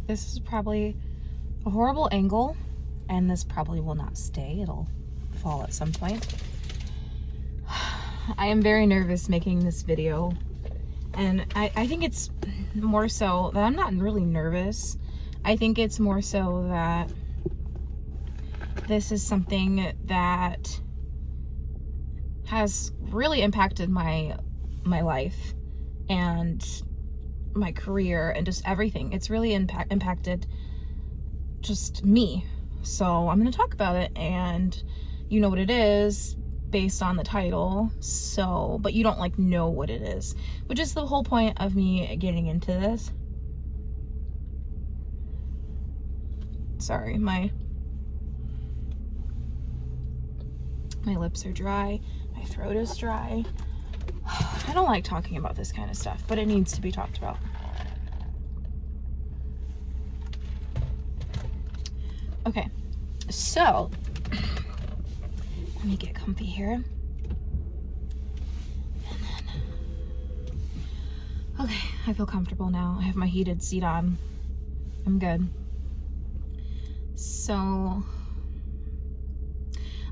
This is probably a horrible angle, and this probably will not stay. It'll fall at some point. I am very nervous making this video, and I think it's more so that I'm not really nervous. I think it's more so that this is something that has really impacted my life and my career and just everything. It's really impacted just me. So I'm going to talk about it, and you know what it is based on the title. So, but you don't like know what it is, which is the whole point of me getting into this. Sorry, my lips are dry, my throat is dry. I don't like talking about this kind of stuff, but it needs to be talked about. Okay, so let me get comfy here. And then, okay, I feel comfortable now. I have my heated seat on. I'm good. So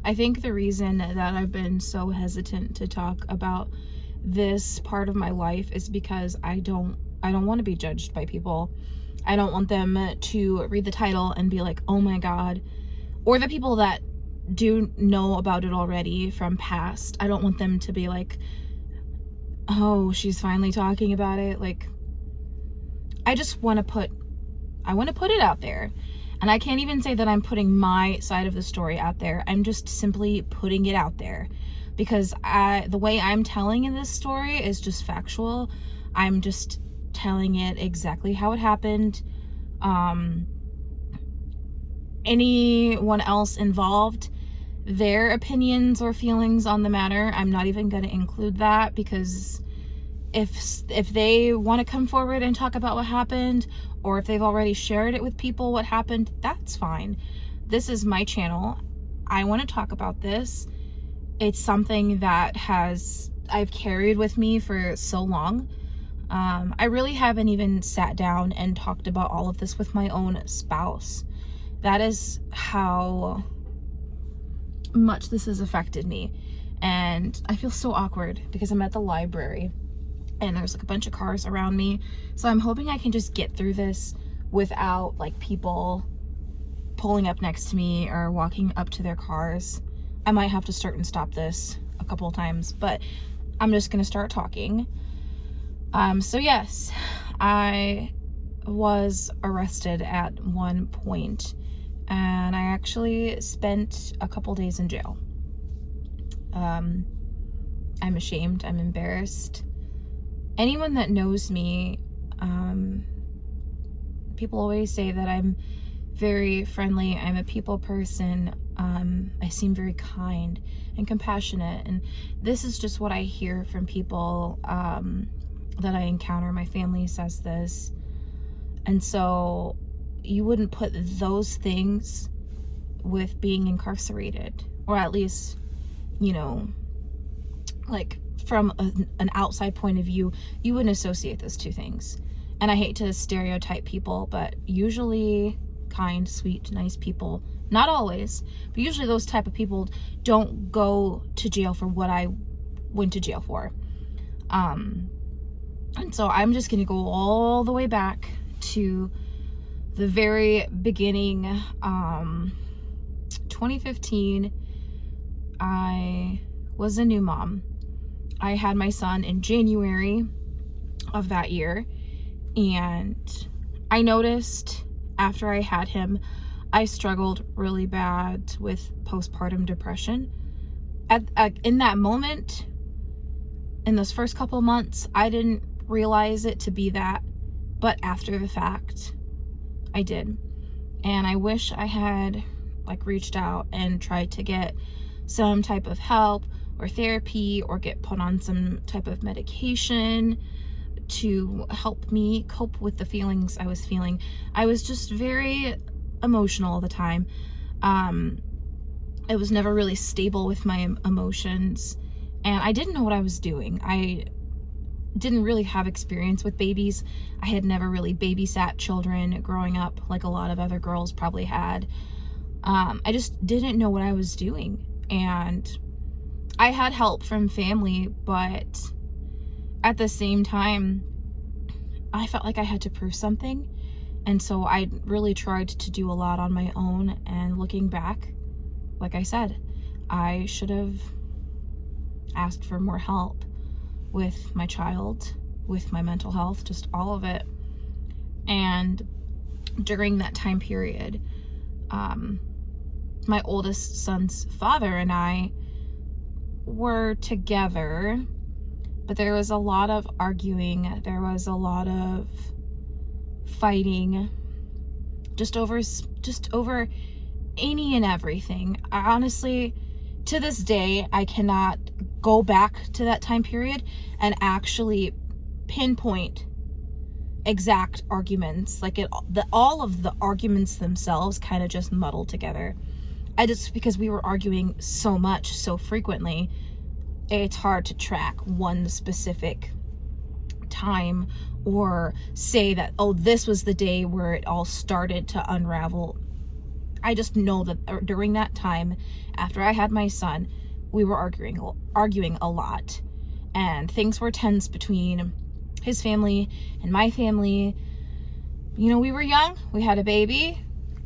I think the reason that I've been so hesitant to talk about this part of my life is because I don't want to be judged by people. I don't want them to read the title and be like, oh my God, or the people that do know about it already from past. I don't want them to be like, oh, she's finally talking about it. Like, I just want to put it out there. And I can't even say that I'm putting my side of the story out there. I'm just simply putting it out there, because the way I'm telling this story is just factual. I'm just telling it exactly how it happened. Anyone else involved, their opinions or feelings on the matter, I'm not even going to include that, because if they want to come forward and talk about what happened, or if they've already shared it with people what happened, that's fine. This is my channel. I want to talk about this. It's something that I've carried with me for so long. I really haven't even sat down and talked about all of this with my own spouse. That is how much this has affected me. And I feel so awkward because I'm at the library and there's like a bunch of cars around me. So I'm hoping I can just get through this without like people pulling up next to me or walking up to their cars. I might have to start and stop this a couple of times, but I'm just gonna start talking. So yes, I was arrested at one point, and I actually spent a couple days in jail. I'm ashamed, I'm embarrassed. Anyone that knows me, people always say that I'm very friendly, I'm a people person, I seem very kind and compassionate, and this is just what I hear from people that I encounter. My family says this, and so you wouldn't put those things with being incarcerated, or at least, you know, like from an outside point of view, you wouldn't associate those two things. And I hate to stereotype people, but usually kind, sweet, nice people, not always, but usually those type of people don't go to jail for what I went to jail for. And so I'm just gonna go all the way back to the very beginning. 2015, I was a new mom. I had my son in January of that year, and I noticed after I had him, I struggled really bad with postpartum depression. In that moment, in those first couple months, I didn't realize it to be that, but after the fact, I did. And I wish I had like reached out and tried to get some type of help or therapy, or get put on some type of medication to help me cope with the feelings I was feeling. I was just very emotional all the time. I was never really stable with my emotions, and I didn't know what I was doing. didn't really have experience with babies. I had never really babysat children growing up like a lot of other girls probably had. I just didn't know what I was doing. And I had help from family, but at the same time, I felt like I had to prove something. And so I really tried to do a lot on my own. And looking back, like I said, I should have asked for more help with my child, with my mental health, just all of it. And during that time period, my oldest son's father and I were together, but there was a lot of arguing. There was a lot of fighting, just over any and everything. I honestly, to this day, I cannot go back to that time period and actually pinpoint exact arguments. Like all of the arguments themselves kind of just muddled together. Because we were arguing so much, so frequently, it's hard to track one specific time or say that, oh, this was the day where it all started to unravel. I just know that during that time, after I had my son, we were arguing a lot, and things were tense between his family and my family. You know, we were young, we had a baby.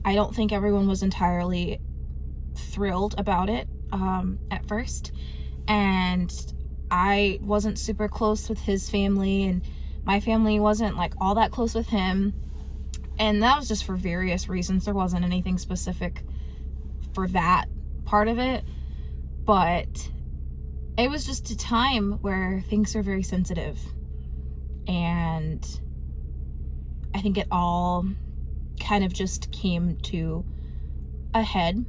I don't think everyone was entirely thrilled about it at first, and I wasn't super close with his family, and my family wasn't like all that close with him. And that was just for various reasons. There wasn't anything specific for that part of it. But it was just a time where things are very sensitive. And I think it all kind of just came to a head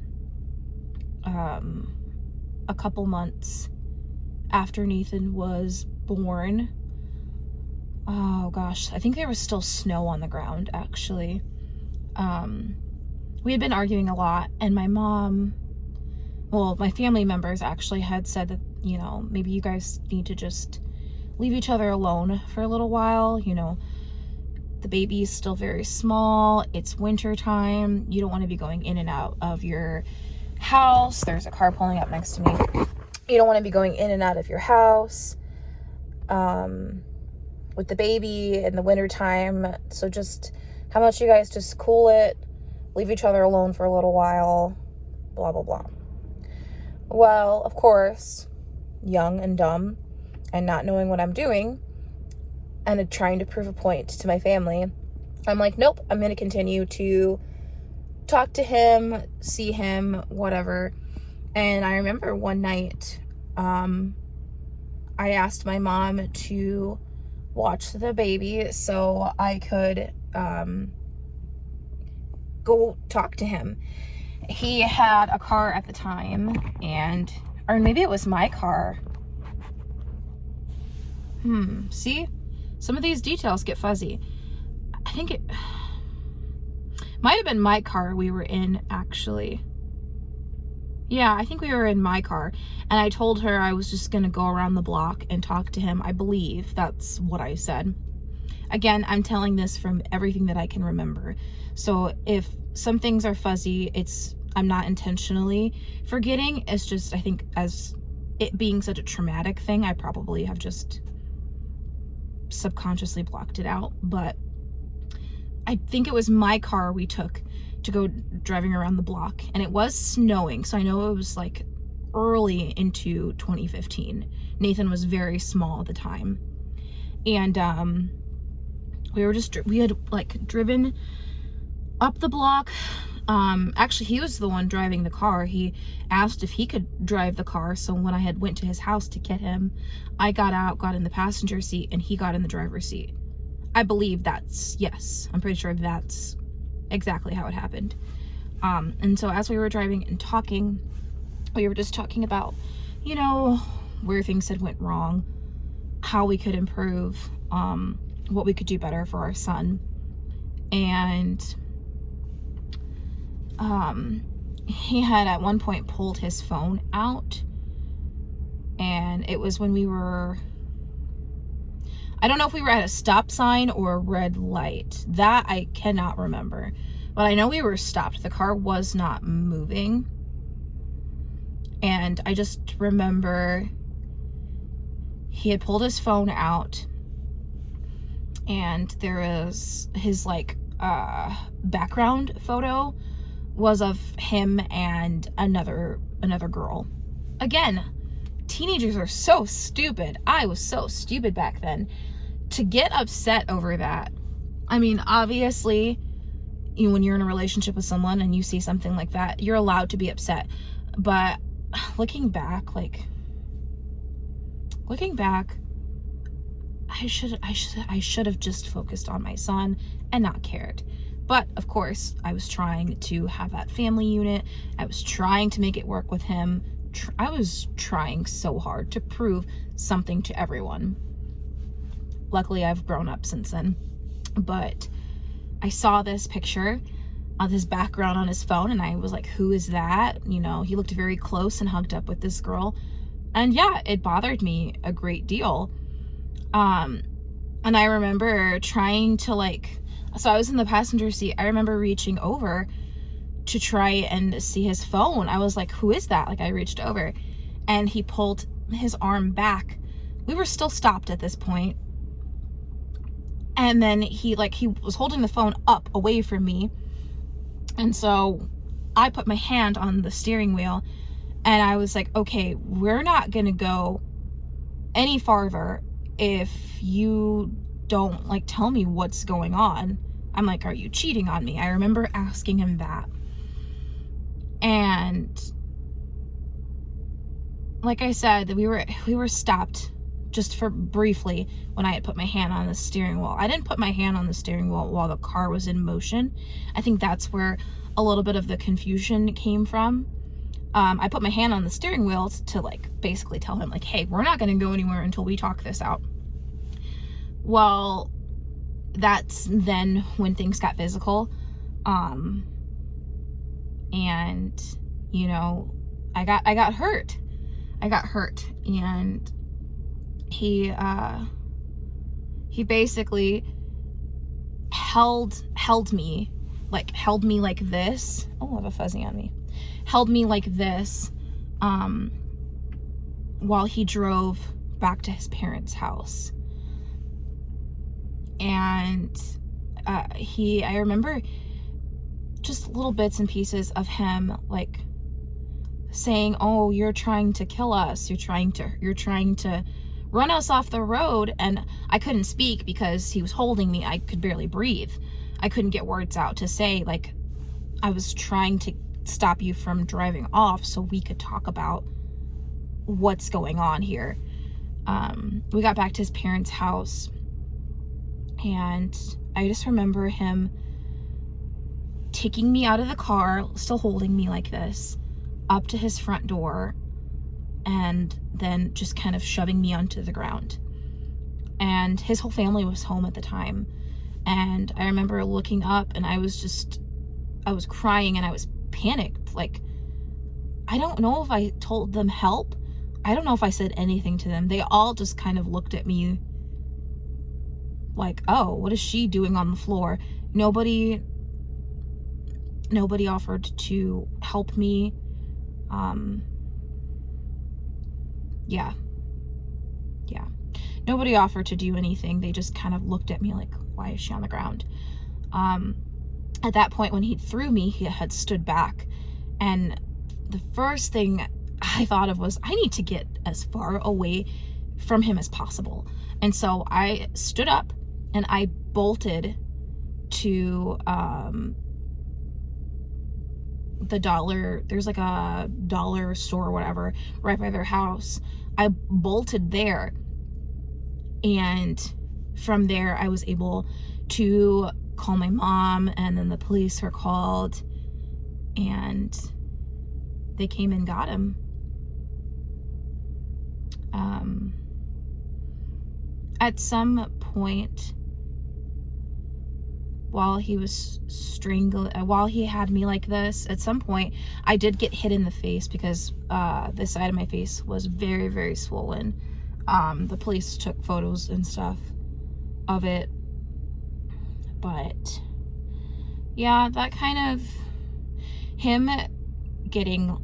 a couple months after Nathan was born. Oh gosh, I think there was still snow on the ground, actually. We had been arguing a lot, and my family members actually had said that, you know, maybe you guys need to just leave each other alone for a little while. You know, the baby is still very small. It's winter time. You don't want to be going in and out of your house. There's a car pulling up next to me. You don't want to be going in and out of your house with the baby in the winter time. So just, how about you guys just cool it, leave each other alone for a little while, blah, blah, blah. Well, of course, young and dumb and not knowing what I'm doing and trying to prove a point to my family, I'm like, nope, I'm going to continue to talk to him, see him, whatever. And I remember one night, I asked my mom to watch the baby so I could go talk to him. He had a car at the time, or maybe it was my car. See? Some of these details get fuzzy. I think it might have been my car we were in, actually. Yeah, I think we were in my car, and I told her I was just gonna go around the block and talk to him. I believe that's what I said. Again, I'm telling this from everything that I can remember. So if some things are fuzzy, I'm not intentionally forgetting. It's just, I think, as it being such a traumatic thing, I probably have just subconsciously blocked it out. But I think it was my car we took to go driving around the block, and it was snowing, so I know it was like early into 2015. Nathan was very small at the time, and we had like driven up the block. Actually, he was the one driving the car. He asked if he could drive the car, so when I had went to his house to get him, I got out, got in the passenger seat, and he got in the driver's seat. I believe yes, I'm pretty sure that's exactly how it happened. And so as we were driving and talking, we were just talking about, you know, where things had went wrong, how we could improve, what we could do better for our son. And he had at one point pulled his phone out, and it was when we were, I don't know if we were at a stop sign or a red light. That I cannot remember. But I know we were stopped. The car was not moving. And I just remember he had pulled his phone out, and there was his like background photo was of him and another girl. Again, teenagers are so stupid. I was so stupid back then to get upset over that. I mean, obviously, when you're in a relationship with someone and you see something like that, you're allowed to be upset. But looking back, I should have just focused on my son and not cared. But of course, I was trying to have that family unit. I was trying to make it work with him. I was trying so hard to prove something to everyone. Luckily, I've grown up since then. But I saw this picture of his background on his phone, and I was like, who is that? You know, he looked very close and hugged up with this girl. And yeah, it bothered me a great deal. And I remember trying to so I was in the passenger seat. I remember reaching over to try and see his phone. I was like, who is that? Like, I reached over and he pulled his arm back. We were still stopped at this point. And then he was holding the phone up away from me. And so I put my hand on the steering wheel and I was like, okay, we're not going to go any farther if you don't tell me what's going on. I'm like, are you cheating on me? I remember asking him that. And like I said, we were stopped just for briefly when I had put my hand on the steering wheel. I didn't put my hand on the steering wheel while the car was in motion. I think that's where a little bit of the confusion came from. I put my hand on the steering wheel to basically tell him hey, we're not going to go anywhere until we talk this out. Well, that's then when things got physical. And you know, I got hurt. And he basically held me like this. Oh, I have a fuzzy on me. Held me like this while he drove back to his parents' house. And I remember just little bits and pieces of him saying, oh, you're trying to kill us, you're trying to run us off the road. And I couldn't speak because he was holding me. I could barely breathe. I couldn't get words out to say I was trying to stop you from driving off so we could talk about what's going on here. We got back to his parents' house, and I just remember him taking me out of the car, still holding me like this, up to his front door, and then just kind of shoving me onto the ground. And his whole family was home at the time. And I remember looking up, and I was crying, and I was panicked. I don't know if I told them help. I don't know if I said anything to them. They all just kind of looked at me oh, what is she doing on the floor? Nobody offered to help me. Yeah. Nobody offered to do anything. They just kind of looked at me why is she on the ground? At that point, when he threw me, he had stood back. And the first thing I thought of was, I need to get as far away from him as possible. And so I stood up and I bolted to the dollar, there's a dollar store or whatever right by their house. I bolted there, and from there I was able to call my mom, and then the police were called, and they came and got him. At some point while he was while he had me like this, at some point I did get hit in the face because this side of my face was very, very swollen. The police took photos and stuff. of it. But yeah, that kind of, him getting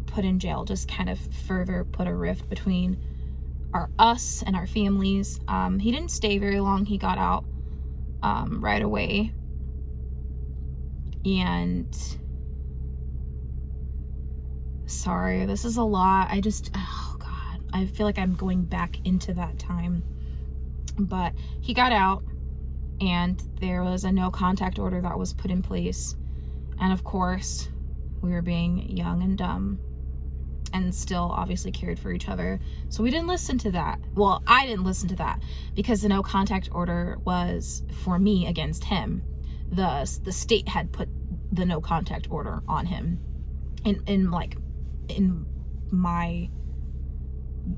put in jail just kind of further put a rift between us and our families. He didn't stay very long. He got out right away. And sorry, this is a lot. Oh God, I feel like I'm going back into that time. But he got out, and there was a no contact order that was put in place. And of course, we were being young and dumb, and still obviously cared for each other. So we didn't listen to that. Well, I didn't listen to that, because the no contact order was for me against him. The state had put the no contact order on him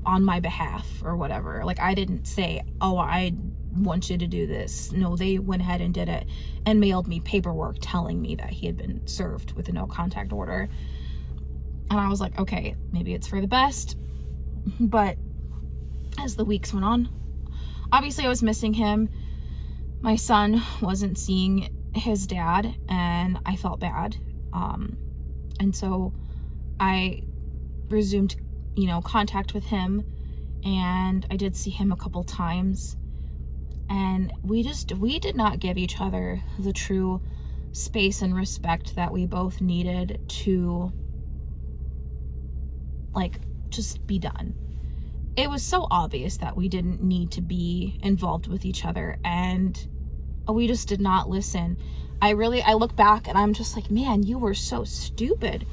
on my behalf or whatever. Like, I didn't say, oh, I want you to do this. No, they went ahead and did it and mailed me paperwork telling me that he had been served with a no contact order. And I was like, okay, maybe it's for the best. But as the weeks went on, obviously I was missing him. My son wasn't seeing his dad, and I felt bad. And so I resumed, contact with him, and I did see him a couple times. And we did not give each other the true space and respect that we both needed to, like, just be done. It was so obvious that we didn't need to be involved with each other, and we just did not listen. I look back and I'm just like, man, you were so stupid.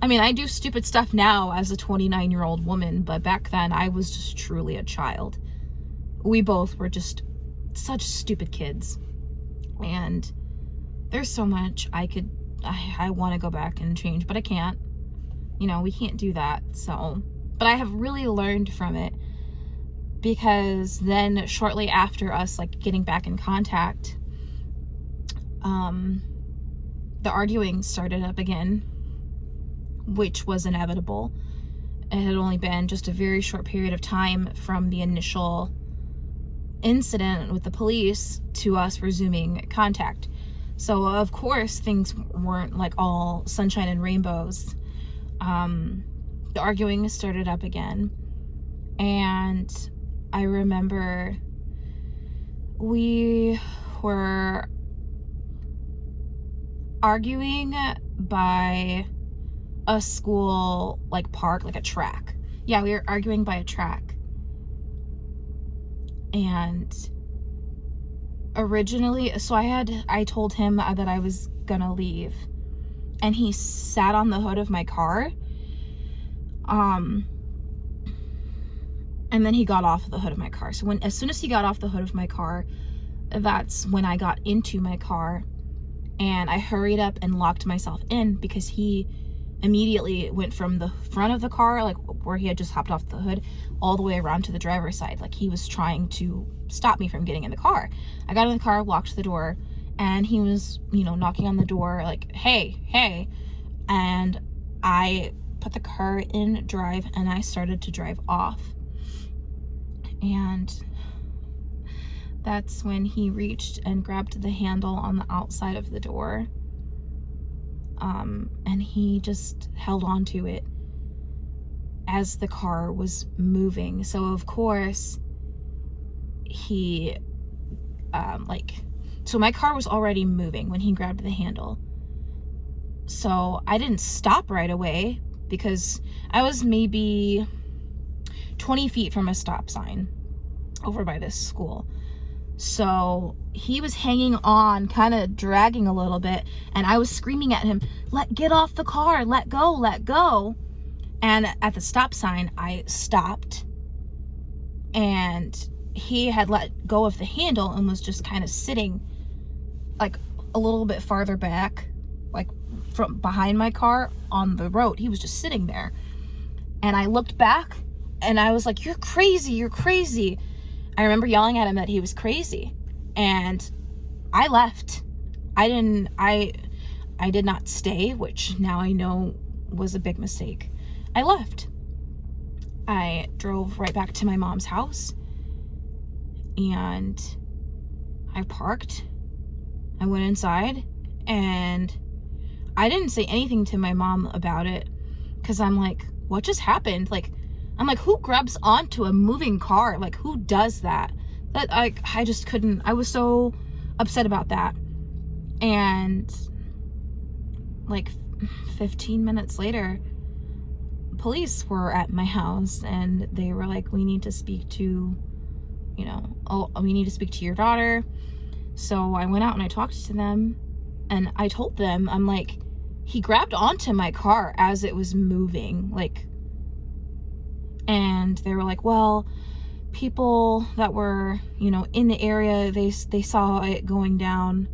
I mean, I do stupid stuff now as a 29-year-old woman, but back then I was just truly a child. We both were just such stupid kids. And there's so much I want to go back and change, but I can't. We can't do that. So, but I have really learned from it, because then shortly after us, like, getting back in contact, the arguing started up again, which was inevitable. It had only been just a very short period of time from the initial incident with the police to us resuming contact. So of course things weren't like all sunshine and rainbows. The arguing started up again, and I remember we were arguing by a school, like, park, like a track. Yeah, we were arguing by a track. And originally, so I told him that I was gonna leave, and he sat on the hood of my car. And then he got off the hood of my car. So as soon as he got off the hood of my car, that's when I got into my car, and I hurried up and locked myself in, because he immediately went from the front of the car, like where he had just hopped off the hood, all the way around to the driver's side. Like, he was trying to stop me from getting in the car. I got in the car, locked the door, and he was, knocking on the door like, hey. And I put the car in drive, and I started to drive off. And that's when he reached and grabbed the handle on the outside of the door. And he just held on to it as the car was moving. So of course he, so my car was already moving when he grabbed the handle. So I didn't stop right away, because I was maybe 20 feet from a stop sign over by this school. So he was hanging on, kind of dragging a little bit, and I was screaming at him, get off the car, let go. And at the stop sign, I stopped, and he had let go of the handle and was just kind of sitting like a little bit farther back, like from behind my car on the road. He was just sitting there. And I looked back, and I was like, you're crazy. I remember yelling at him that he was crazy, and I left. I did not stay, which now I know was a big mistake. I left. I drove right back to my mom's house, And I parked, I went inside, and I didn't say anything to my mom about it, because I'm like, what just happened? Like, I'm like, who grabs onto a moving car? Like, who does that? That I just couldn't. I was so upset about that. And like 15 minutes later, police were at my house, and they were like, we need to speak to, we need to speak to your daughter. So I went out and I talked to them, and I told them, I'm like, he grabbed onto my car as it was moving, like, and they were like, well, people that were, in the area, they saw it going down,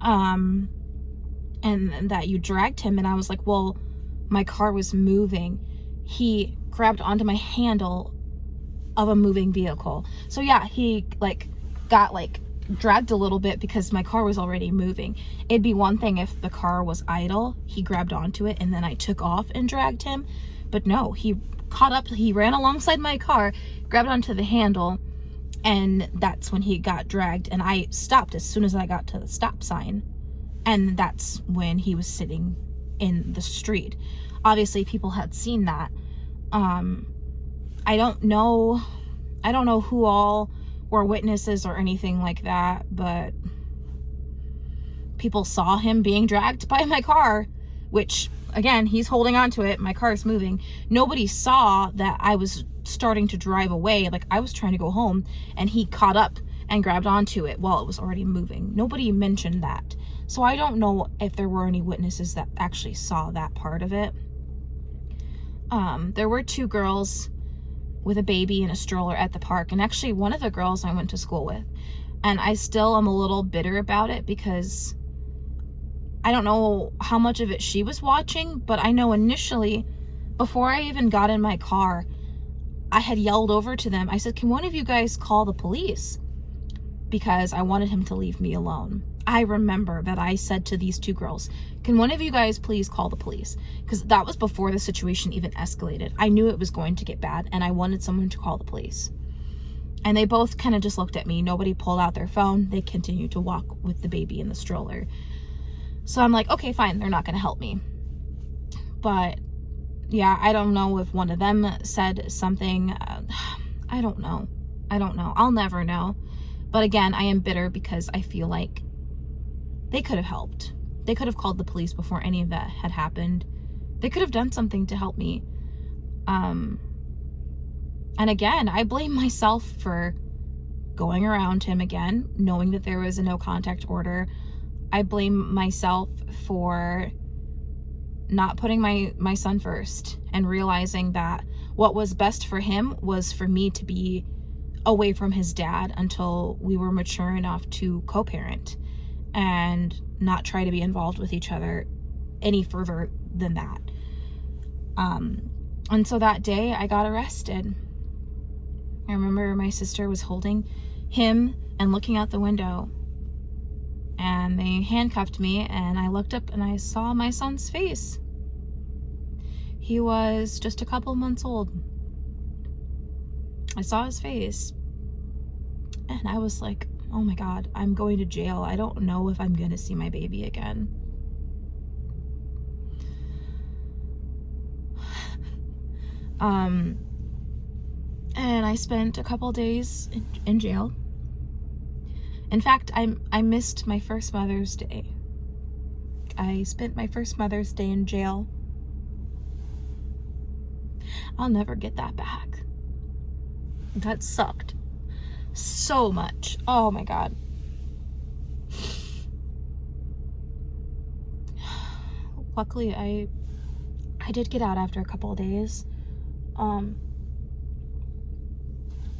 and that you dragged him. And I was like, well, my car was moving. He grabbed onto my handle of a moving vehicle. So yeah, he got dragged a little bit because my car was already moving. It'd be one thing if the car was idle, he grabbed onto it, and then I took off and dragged him. But no, he caught up, he ran alongside my car, grabbed onto the handle, and that's when he got dragged. And I stopped as soon as I got to the stop sign, and that's when he was sitting in the street. Obviously people had seen that. I don't know who all were witnesses or anything like that, but people saw him being dragged by my car, which, again, he's holding on to it, my car is moving. Nobody saw that I was starting to drive away, like I was trying to go home, and he caught up and grabbed onto it while it was already moving. Nobody mentioned that. So I don't know if there were any witnesses that actually saw that part of it. There were 2 girls with a baby in a stroller at the park, and actually one of the girls I went to school with, and I still am a little bitter about it because I don't know how much of it she was watching, but I know initially, before I even got in my car, I had yelled over to them. I said, can one of you guys call the police? Because I wanted him to leave me alone. I remember that I said to these 2 girls, can one of you guys please call the police? Because that was before the situation even escalated. I knew it was going to get bad, and I wanted someone to call the police. And they both kind of just looked at me. Nobody pulled out their phone. They continued to walk with the baby in the stroller. So I'm like, okay, fine, they're not going to help me. But yeah, I don't know if one of them said something. I don't know. I'll never know. But again, I am bitter because I feel like they could have helped. They could have called the police before any of that had happened. They could have done something to help me. And again, I blame myself for going around him again, knowing that there was a no contact order. I blame myself for not putting my son first and realizing that what was best for him was for me to be away from his dad until we were mature enough to co-parent and not try to be involved with each other any further than that. And so that day I got arrested. I remember my sister was holding him and looking out the window, and they handcuffed me, and I looked up and I saw my son's face. He was just a couple months old. I saw his face, and I was like, oh my God, I'm going to jail. I don't know if I'm going to see my baby again. And I spent a couple days in jail. In fact, I missed my first Mother's Day. I spent my first Mother's Day in jail. I'll never get that back. That sucked so much. Oh my God. Luckily, I did get out after a couple of days.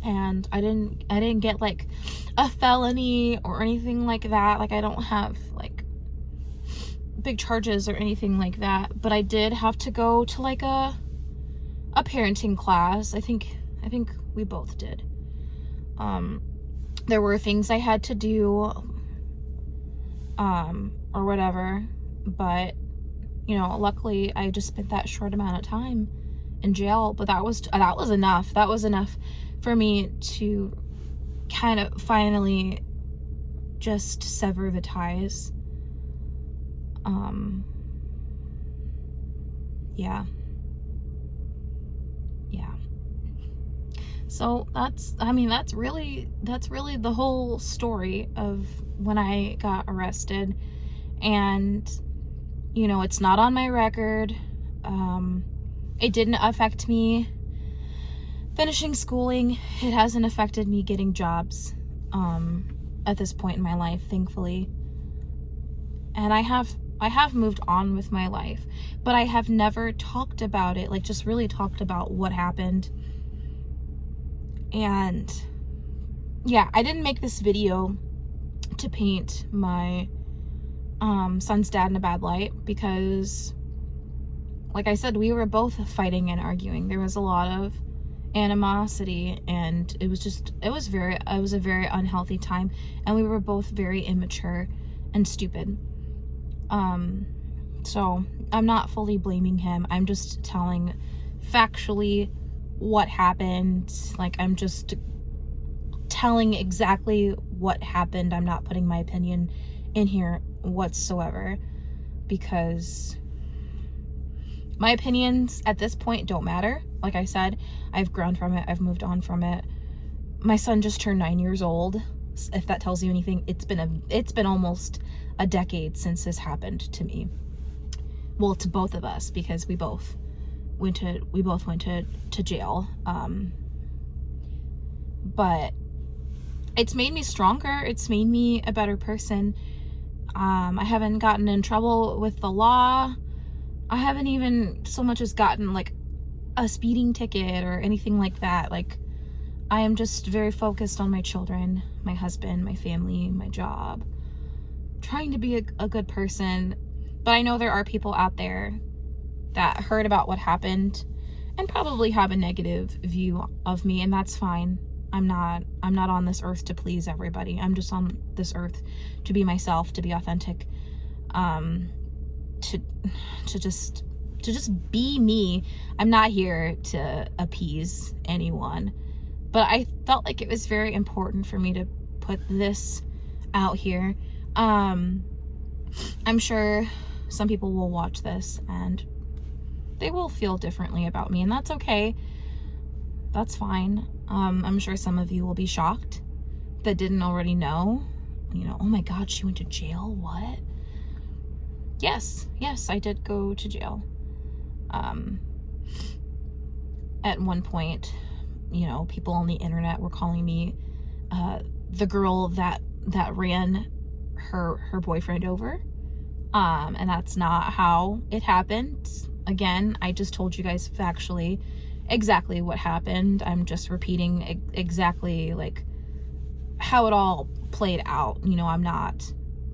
And I didn't get like a felony or anything like that. Like, I don't have like big charges or anything like that, but I did have to go to like a parenting class. I think we both did. There were things I had to do, or whatever, but you know, luckily I just spent that short amount of time in jail, but that was enough. That was enough for me to kind of finally just sever the ties. Yeah. So that's really the whole story of when I got arrested. And, you know, it's not on my record. It didn't affect me finishing schooling. It hasn't affected me getting jobs, at this point in my life, thankfully. And I have moved on with my life, but I have never talked about it, like just really talked about what happened. And yeah, I didn't make this video to paint my son's dad in a bad light, because like I said, we were both fighting and arguing. There was a lot of animosity, and it was a very unhealthy time, and we were both very immature and stupid. So I'm not fully blaming him. I'm just telling factually what happened. Like, I'm just telling exactly what happened. I'm not putting my opinion in here whatsoever, because my opinions at this point don't matter. Like I said, I've grown from it. I've moved on from it. My son just turned 9 years old. If that tells you anything, it's been almost a decade since this happened to me. Well, to both of us, because we both went to jail. But it's made me stronger. It's made me a better person. I haven't gotten in trouble with the law. I haven't even so much as gotten like a speeding ticket or anything like that. Like, I am just very focused on my children, my husband, my family, my job, trying to be a good person. But I know there are people out there that heard about what happened and probably have a negative view of me, and that's fine. I'm not on this earth to please everybody. I'm just on this earth to be myself, to be authentic, to just be me. I'm not here to appease anyone. But I felt like it was very important for me to put this out here. I'm sure some people will watch this and they will feel differently about me, and that's okay. That's fine. I'm sure some of you will be shocked that didn't already know. You know, oh my God, she went to jail? What? Yes, I did go to jail. At one point, you know, people on the internet were calling me the girl that ran her boyfriend over. And that's not how it happened. Again, I just told you guys factually exactly what happened. I'm just repeating exactly like how it all played out. You know, I'm not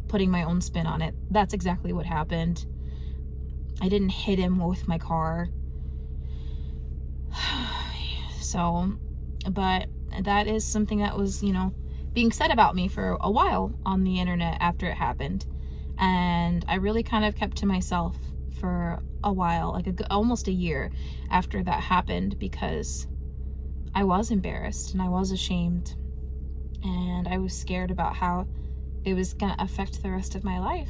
putting my own spin on it. That's exactly what happened. I didn't hit him with my car. So, but that is something that was, you know, being said about me for a while on the internet after it happened. And I really kind of kept to myself for a while, like almost a year after that happened, because I was embarrassed and I was ashamed, and I was scared about how it was gonna affect the rest of my life.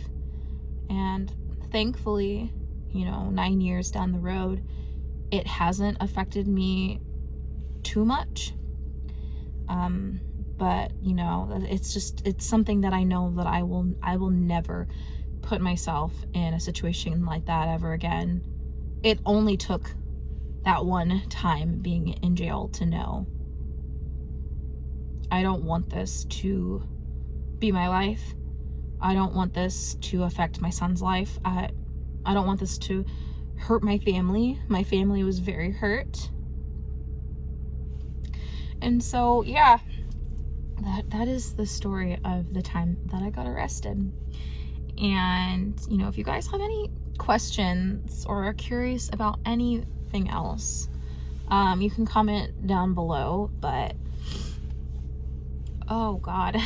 And thankfully, you know, 9 years down the road, it hasn't affected me too much. But you know, it's something that I know that I will never put myself in a situation like that ever again. It only took that one time being in jail to know. I don't want this to be my life. I don't want this to affect my son's life. I don't want this to hurt my family. My family was very hurt. And so, yeah, that is the story of the time that I got arrested. And, you know, if you guys have any questions or are curious about anything else, you can comment down below. But, oh God,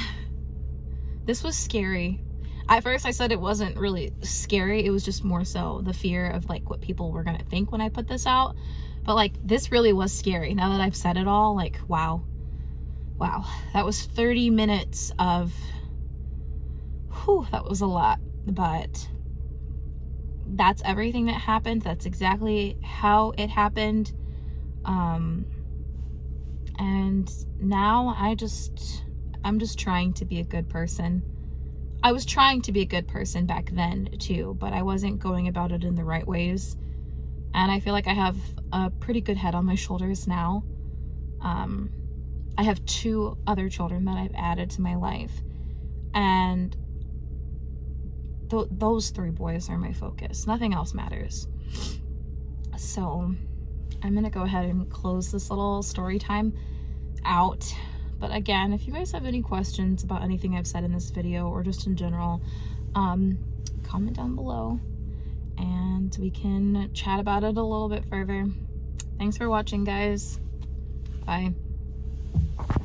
this was scary. At first I said it wasn't really scary. It was just more so the fear of like what people were gonna think when I put this out. But like, this really was scary. Now that I've said it all, like, wow, Wow, that was 30 minutes of, whew, that was a lot, but that's everything that happened. That's exactly how it happened. And now I'm just trying to be a good person. I was trying to be a good person back then too, but I wasn't going about it in the right ways. And I feel like I have a pretty good head on my shoulders now. I have 2 other children that I've added to my life, and those 3 boys are my focus. Nothing else matters. So I'm gonna go ahead and close this little story time out. But again, if you guys have any questions about anything I've said in this video or just in general, comment down below and we can chat about it a little bit further. Thanks for watching, guys. Bye.